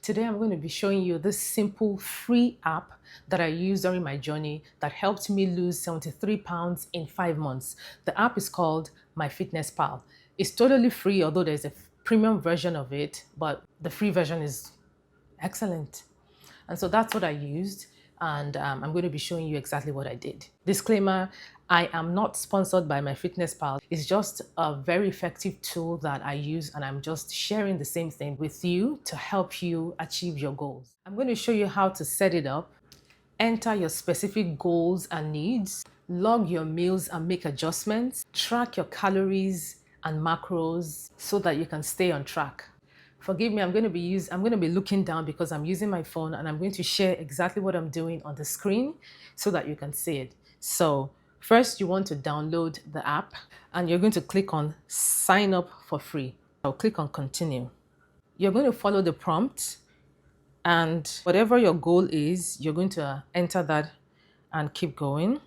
Today I'm going to be showing you this simple free app that I used during my journey that helped me lose 73 pounds in 5 months. The app is called MyFitnessPal. It's totally free, although there's a premium version of it, but the free version is excellent. And so that's what I used. And I'm going to be showing you exactly what I did. Disclaimer, I am not sponsored by MyFitnessPal. It's just a very effective tool that I use, and I'm just sharing the same thing with you to help you achieve your goals. I'm going to show you how to set it up, enter your specific goals and needs, log your meals and make adjustments, track your calories and macros so that you can stay on track. Forgive me, I'm going to be looking down because I'm using my phone, and I'm going to share exactly what I'm doing on the screen so that you can see it. So first you want to download the app, and you're going to click on sign up for free. I'll click on continue. You're going to follow the prompt, and whatever your goal is, you're going to enter that and keep going.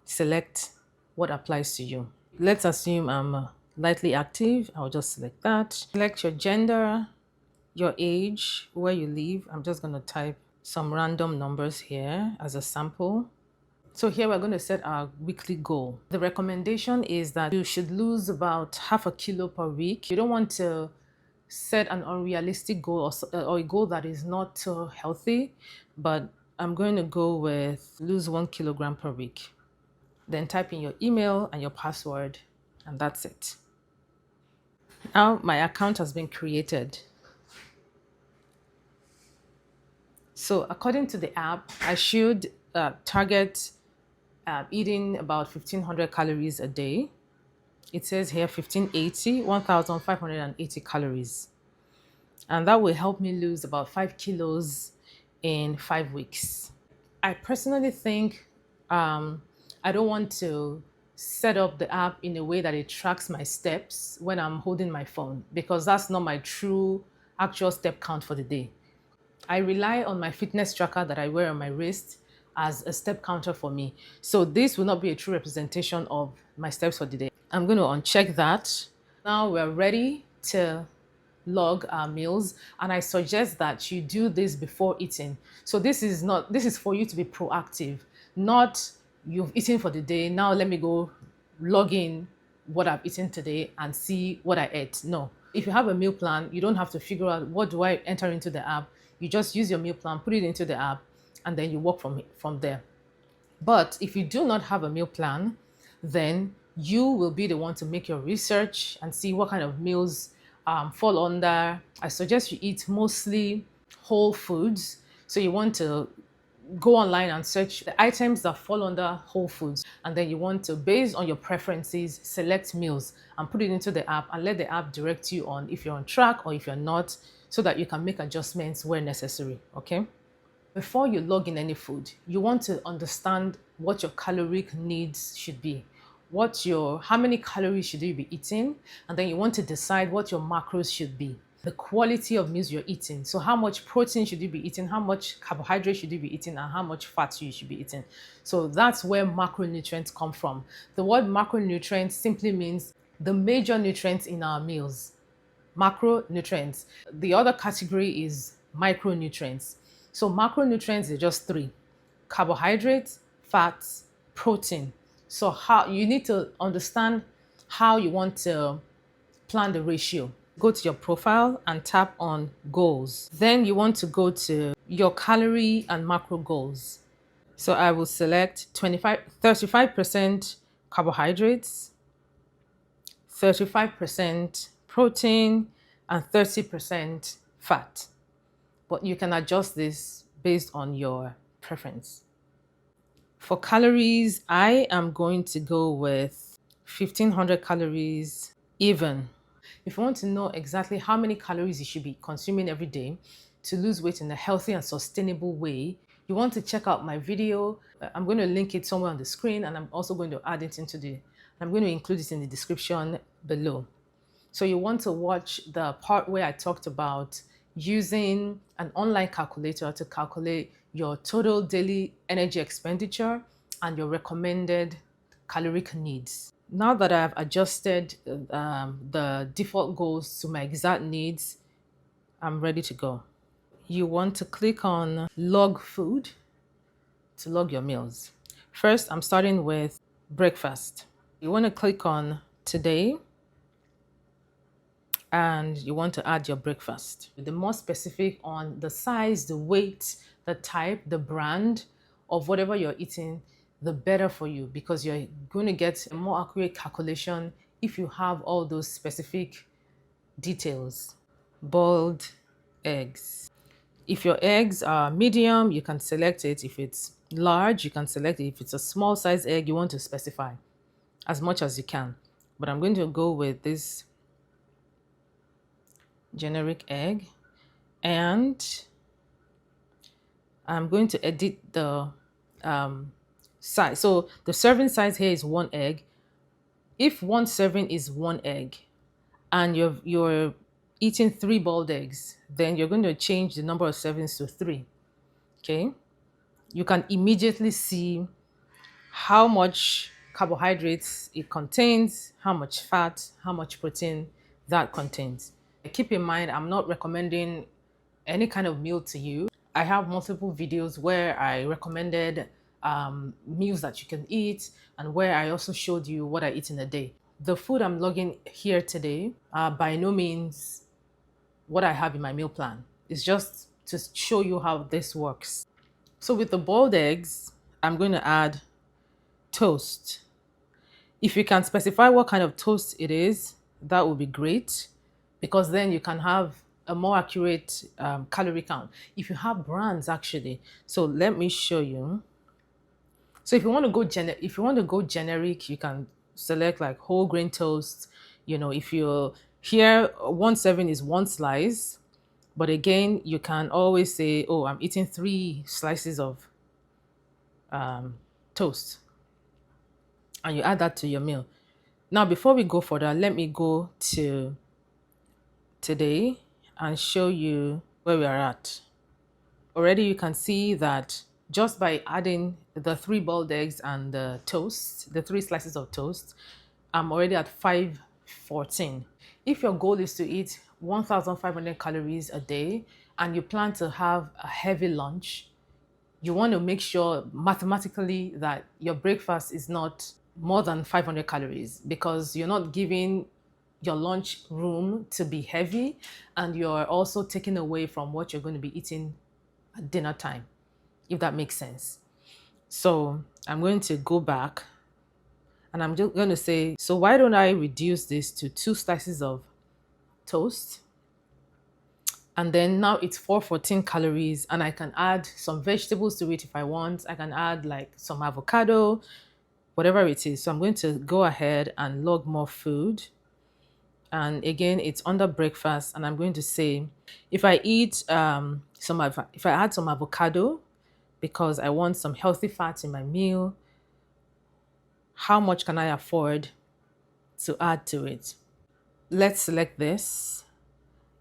Select what applies to you. Let's assume I'm lightly active. I'll just select that. Select your gender, your age, where you live. I'm just going to type some random numbers here as a sample. So here we're going to set our weekly goal. The recommendation is that you should lose about half a kilo per week. You don't want to set an unrealistic goal or a goal that is not so healthy, but I'm going to go with lose 1 kilogram per week. Then type in your email and your password, and that's it. Now my account has been created. So according to the app, I should target eating about 1,500 calories a day. It says here 1,580 calories. And that will help me lose about 5 kilos in 5 weeks. I personally think I don't want to set up the app in a way that it tracks my steps when I'm holding my phone, because that's not my true actual step count for the day. I rely on my fitness tracker that I wear on my wrist as a step counter for me. So this will not be a true representation of my steps for the day. I'm going to uncheck that. Now we're ready to log our meals, and I suggest that you do this before eating. So this is for you to be proactive, not you've eaten for the day, now let me go log in what I've eaten today and see what I ate. No. If you have a meal plan, you don't have to figure out what do I enter into the app. You just use your meal plan, put it into the app, and then you work from there. But if you do not have a meal plan, then you will be the one to make your research and see what kind of meals fall under. I suggest you eat mostly whole foods. So you want to go online and search the items that fall under whole foods, and then you want to, based on your preferences, select meals and put it into the app and let the app direct you on if you're on track or if you're not, so that you can make adjustments where necessary. Okay, before you log in any food, you want to understand what your caloric needs should be, how many calories should you be eating, and then you want to decide what your macros should be, the quality of meals you're eating. So how much protein should you be eating, how much carbohydrate should you be eating, and how much fat you should be eating. So that's where macronutrients come from. The word macronutrients simply means the major nutrients in our meals. Macronutrients. The other category is micronutrients. So macronutrients is just 3: carbohydrates, fats, protein. So how you need to understand how you want to plan the ratio. Go to your profile and tap on goals. Then you want to go to your calorie and macro goals. So I will select 35% carbohydrates, 35% protein, and 30% fat. But you can adjust this based on your preference. For calories, I am going to go with 1,500 calories even. If you want to know exactly how many calories you should be consuming every day to lose weight in a healthy and sustainable way, you want to check out my video. I'm going to link it somewhere on the screen, and I'm also going to add it I'm going to include it in the description below. So you want to watch the part where I talked about using an online calculator to calculate your total daily energy expenditure and your recommended caloric needs. Now that I've adjusted the default goals to my exact needs, I'm ready to go. you want to click on log food to log your meals. First, I'm starting with breakfast. You want to click on today and you want to add your breakfast. The more specific on the size, the weight, the type, the brand of whatever you're eating, the better for you, because you're going to get a more accurate calculation if you have all those specific details. Boiled eggs. If your eggs are medium, you can select it. If it's large, you can select it. If it's a small size egg, you want to specify as much as you can. But I'm going to go with this generic egg, and I'm going to edit the size. So the serving size here is 1 egg. If 1 serving is 1 egg and you're eating 3 boiled eggs, then you're going to change the number of servings to 3. Okay, you can immediately see how much carbohydrates it contains, how much fat, how much protein that contains. Keep in mind, I'm not recommending any kind of meal to you. I have multiple videos where I recommended meals that you can eat, and where I also showed you what I eat in a day. The food I'm logging here today are by no means what I have in my meal plan. It's just to show you how this works. So with the boiled eggs, I'm going to add toast. If you can specify what kind of toast it is, that would be great, because then you can have a more accurate calorie count. If you have brands, actually. So let me show you. So if you want to go generic, you can select like whole grain toast. You know, if you're here, 1 serving is 1 slice. But again, you can always say, oh, I'm eating 3 slices of toast, and you add that to your meal. Now, before we go further, let me go to today and show you where we are at. Already you can see that just by adding the 3 boiled eggs and the toast, the 3 slices of toast, I'm already at 514. If your goal is to eat 1,500 calories a day and you plan to have a heavy lunch, you want to make sure mathematically that your breakfast is not more than 500 calories, because you're not giving your lunch room to be heavy, and you're also taking away from what you're going to be eating at dinner time, if that makes sense. So I'm going to go back and I'm just going to say, so why don't I reduce this to 2 slices of toast? And then now it's 414 calories, and I can add some vegetables to it if I want. I can add like some avocado, whatever it is. So I'm going to go ahead and log more food. And again, it's under breakfast, and I'm going to say, if I eat if I add some avocado because I want some healthy fats in my meal, how much can I afford to add to it? Let's select this,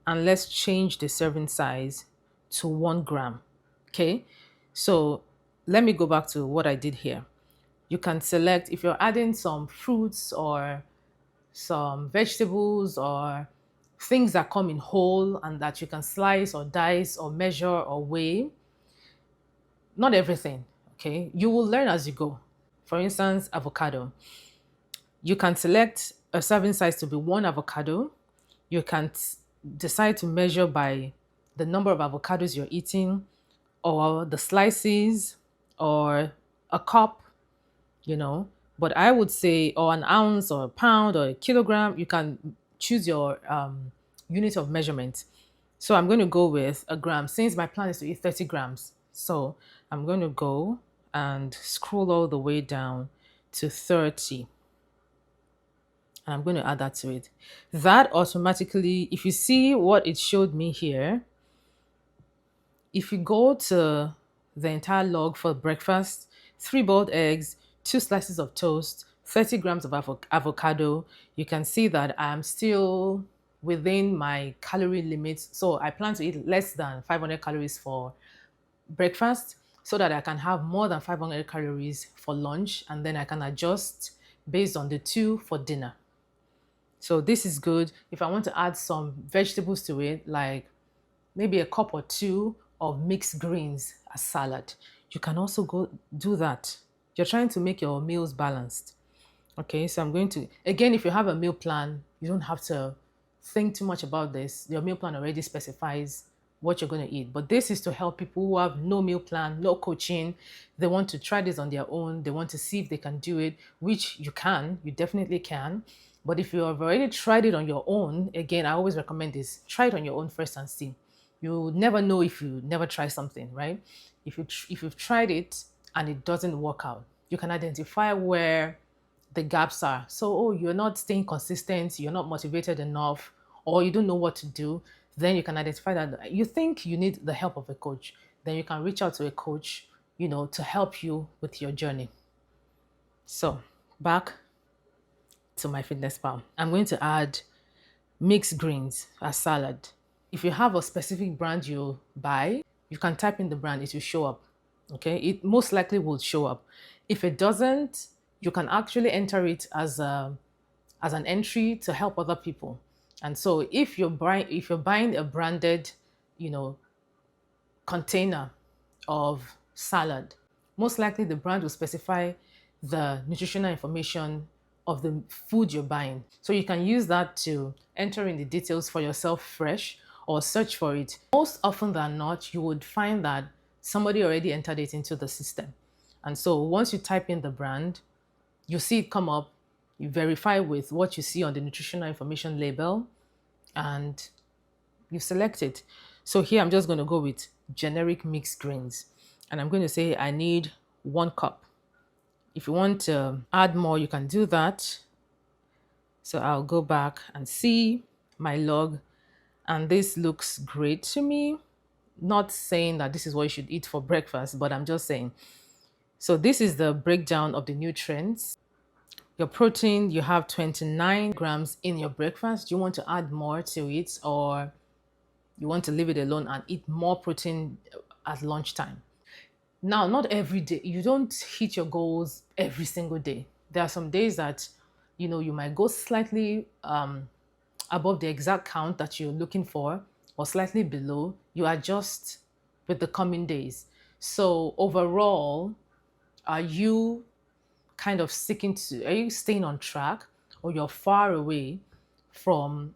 and let's change the serving size to 1 gram. Okay, so let me go back to what I did here. You can select if you're adding some fruits or some vegetables or things that come in whole and that you can slice or dice or measure or weigh. Not everything, okay? You will learn as you go. For instance, avocado. You can select a serving size to be 1 avocado. You can decide to measure by the number of avocados you're eating, or the slices, or a cup, you know. But I would say, or an ounce, or a pound, or a kilogram. You can choose your unit of measurement. So I'm going to go with a gram, since my plan is to eat 30 grams. So I'm going to go and scroll all the way down to 30. And I'm going to add that to it. That automatically, if you see what it showed me here, if you go to the entire log for breakfast, 3 boiled eggs, 2 slices of toast, 30 grams of avocado, you can see that I'm still within my calorie limits. So I plan to eat less than 500 calories for breakfast, so that I can have more than 500 calories for lunch, and then I can adjust based on the 2 for dinner. So this is good. If I want to add some vegetables to it, like maybe a cup or two of mixed greens as salad. You can also go do that. You're trying to make your meals balanced. Okay, so I'm going to, again, if you have a meal plan, you don't have to think too much about this. Your meal plan already specifies what you're going to eat. But this is to help people who have no meal plan, no coaching. They want to try this on their own. They want to see if they can do it, which you can, you definitely can. But if you have already tried it on your own, again, I always recommend this, try it on your own first and see. You never know if you never try something, right? If you've tried it and it doesn't work out, you can identify where the gaps are. So, oh, you're not staying consistent, you're not motivated enough, or you don't know what to do, then you can identify that you think you need the help of a coach. Then you can reach out to a coach, to help you with your journey. So, back to MyFitnessPal. I'm going to add mixed greens as salad. If you have a specific brand you buy, you can type in the brand, it will show up. Okay, it most likely will show up. If it doesn't, you can actually enter it as an entry to help other people. And so if you're buying a branded, you know, container of salad, most likely the brand will specify the nutritional information of the food you're buying. So you can use that to enter in the details for yourself fresh or search for it. Most often than not, you would find that somebody already entered it into the system. And so once you type in the brand, you see it come up, you verify with what you see on the nutritional information label, and you select it. So here I'm just going to go with generic mixed greens, and I'm going to say I need 1 cup. If you want to add more, you can do that. So I'll go back and see my log, and this looks great to me. Not saying that this is what you should eat for breakfast, but I'm just saying. So this is the breakdown of the nutrients. Your protein, you have 29 grams in your breakfast. You want to add more to it, or you want to leave it alone and eat more protein at lunchtime. Now, not every day. You don't hit your goals every single day. There are some days that, you might go slightly above the exact count that you're looking for, or slightly below. You adjust with the coming days. So overall, are you are you staying on track, or you're far away from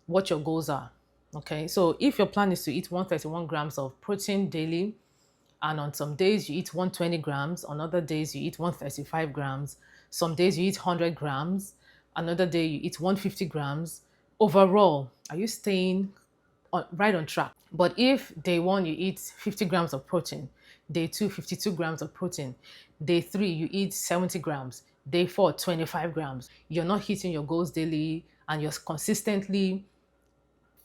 what your goals are? Okay, so if your plan is to eat 131 grams of protein daily, and on some days you eat 120 grams, on other days you eat 135 grams, some days you eat 100 grams, another day you eat 150 grams, overall, are you staying right on track? But if day one you eat 50 grams of protein, day two 52 grams of protein, day three you eat 70 grams, day four 25 grams, you're not hitting your goals daily and you're consistently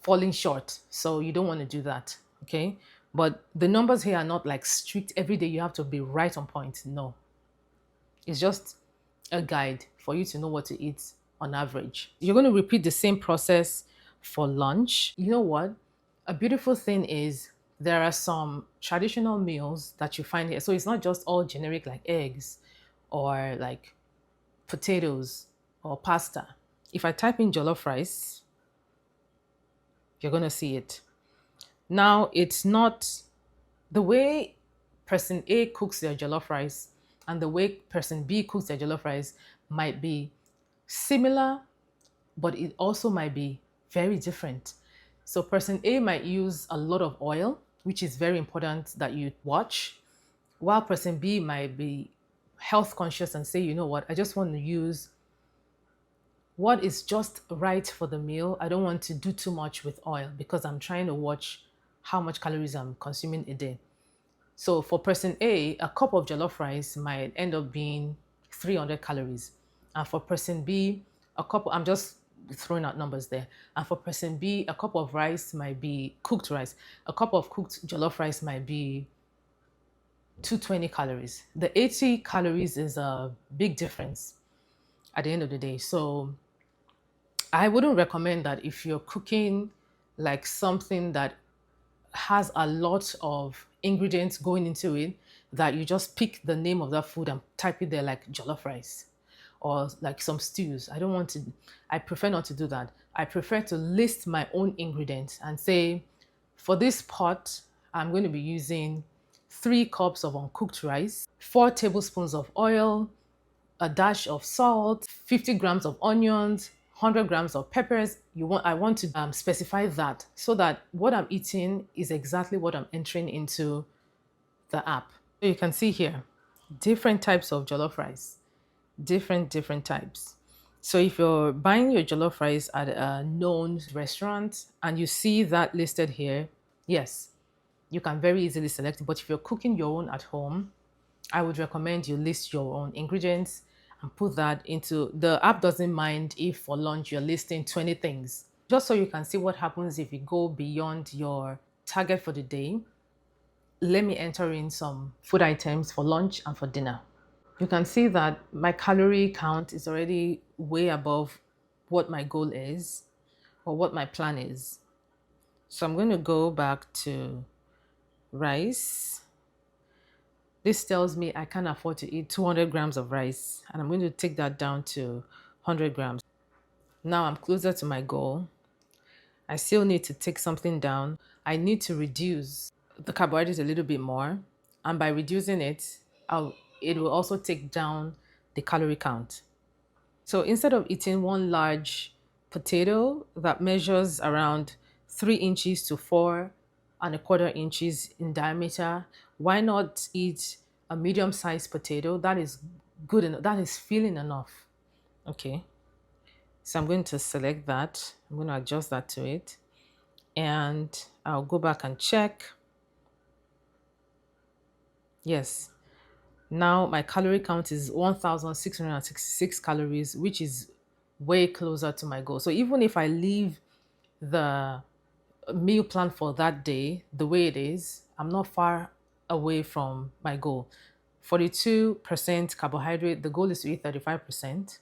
falling short. So you don't want to do that. Okay. But the numbers here are not like strict every day you have to be right on point. No. It's just a guide for you to know what to eat on average. You're going to repeat the same process for lunch. You know what? A beautiful thing is there are some traditional meals that you find here. So it's not just all generic like eggs or like potatoes or pasta. If I type in jollof rice, you're going to see it. Now, it's not the way person A cooks their jollof rice and the way person B cooks their jollof rice might be similar, but it also might be very different. So person A might use a lot of oil, which is very important that you watch, while person B might be health conscious and say, you know what, I just want to use what is just right for the meal. I don't want to do too much with oil because I'm trying to watch how much calories I'm consuming a day. So for person A, a cup of jollof rice might end up being 300 calories. And for person B, I'm just throwing out numbers there. And for person B, a cup of rice might be cooked rice. A cup of cooked jollof rice might be 220 calories. The 80 calories is a big difference at the end of the day. So I wouldn't recommend that if you're cooking like something that has a lot of ingredients going into it, that you just pick the name of that food and type it there like jollof rice or like some stews. I prefer not to do that. I prefer to list my own ingredients and say For this pot, I'm going to be using 3 cups of uncooked rice, 4 tablespoons of oil, a dash of salt, 50 grams of onions, 100 grams of peppers. I want to specify that so that what I'm eating is exactly what I'm entering into the app. So you can see here, different types of jollof rice, different types. So if you're buying your jollof rice at a known restaurant and you see that listed here, yes, you can very easily select it. But if you're cooking your own at home, I would recommend you list your own ingredients and put that into the app. Doesn't mind if for lunch you're listing 20 things, just so you can see what happens if you go beyond your target for the day. Let me enter in some food items for lunch and for dinner. You can see that my calorie count is already way above what my goal is or what my plan is. So I'm going to go back to rice. This tells me I can't afford to eat 200 grams of rice, and I'm going to take that down to 100 grams. Now I'm closer to my goal. I still need to take something down. I need to reduce the carbohydrates a little bit more, and by reducing it, it will also take down the calorie count. So instead of eating one large potato that measures around 3 inches to 4.25 inches in diameter, why not eat a medium-sized potato that is good enough, that is filling enough? Okay, so I'm going to select that. I'm going to adjust that to it, and I'll go back and check. Yes, now my calorie count is 1,666 calories, which is way closer to my goal. So even if I leave the meal plan for that day the way it is, I'm not far away from my goal. 42% carbohydrate, the goal is to eat 35%.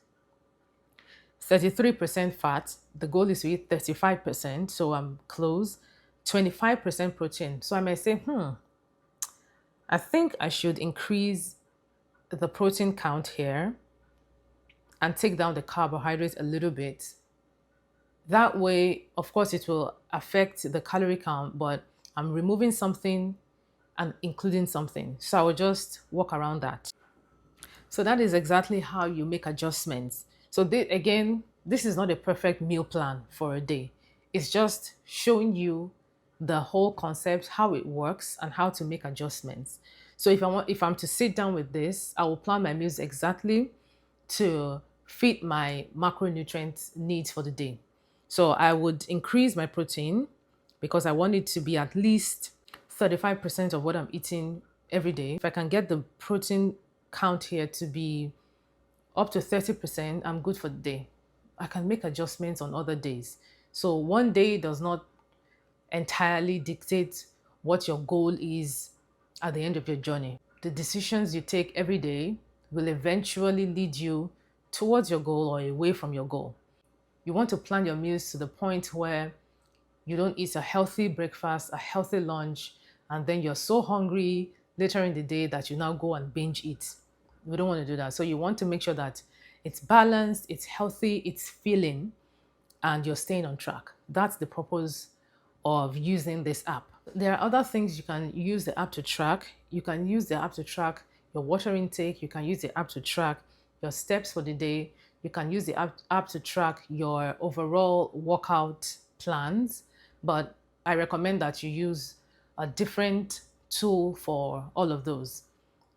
33% fat, the goal is to eat 35%, so I'm close. 25% protein. So I may say, I think I should increase the protein count here and take down the carbohydrates a little bit. That way, of course, it will affect the calorie count, but I'm removing something and including something. So I will just walk around that. So that is exactly how you make adjustments. So again, this is not a perfect meal plan for a day. It's just showing you the whole concept, how it works, and how to make adjustments. So if I'm to sit down with this, I will plan my meals exactly to fit my macronutrient needs for the day. So I would increase my protein because I want it to be at least 35% of what I'm eating every day. If I can get the protein count here to be up to 30%, I'm good for the day. I can make adjustments on other days. So one day does not entirely dictate what your goal is at the end of your journey. The decisions you take every day will eventually lead you towards your goal or away from your goal. You want to plan your meals to the point where you don't eat a healthy breakfast, a healthy lunch, and then you're so hungry later in the day that you now go and binge eat. We don't want to do that. So you want to make sure that it's balanced, it's healthy, it's filling, and you're staying on track. That's the purpose of using this app. There are other things you can use the app to track. You can use the app to track your water intake. You can use the app to track your steps for the day. You can use the app to track your overall workout plans. But I recommend that you use a different tool for all of those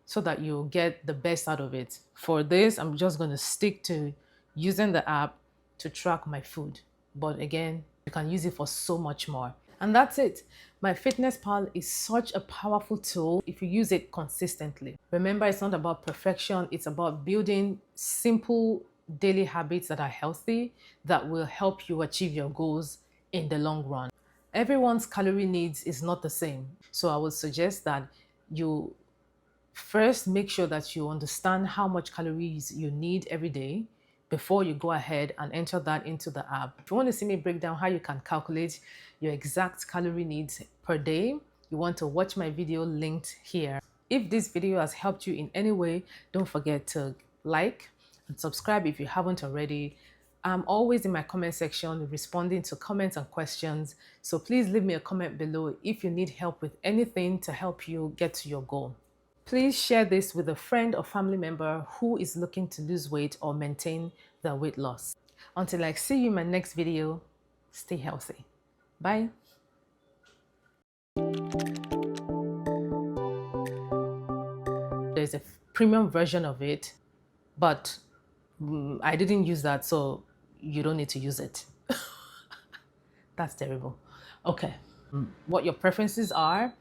so that you get the best out of it. For this, I'm just going to stick to using the app to track my food. But again, you can use it for so much more. And that's it. MyFitnessPal is such a powerful tool if you use it consistently. Remember, it's not about perfection. It's about building simple daily habits that are healthy, that will help you achieve your goals in the long run. Everyone's calorie needs is not the same. So I would suggest that you first make sure that you understand how much calories you need every day before you go ahead and enter that into the app. If you want to see me break down how you can calculate your exact calorie needs per day, you want to watch my video linked here. If this video has helped you in any way, don't forget to like and subscribe if you haven't already. I'm always in my comment section responding to comments and questions. So please leave me a comment below if you need help with anything to help you get to your goal. Please share this with a friend or family member who is looking to lose weight or maintain their weight loss. Until I see you in my next video, stay healthy. Bye. There's a premium version of it, but I didn't use that, so you don't need to use it. That's terrible. Okay. What your preferences are,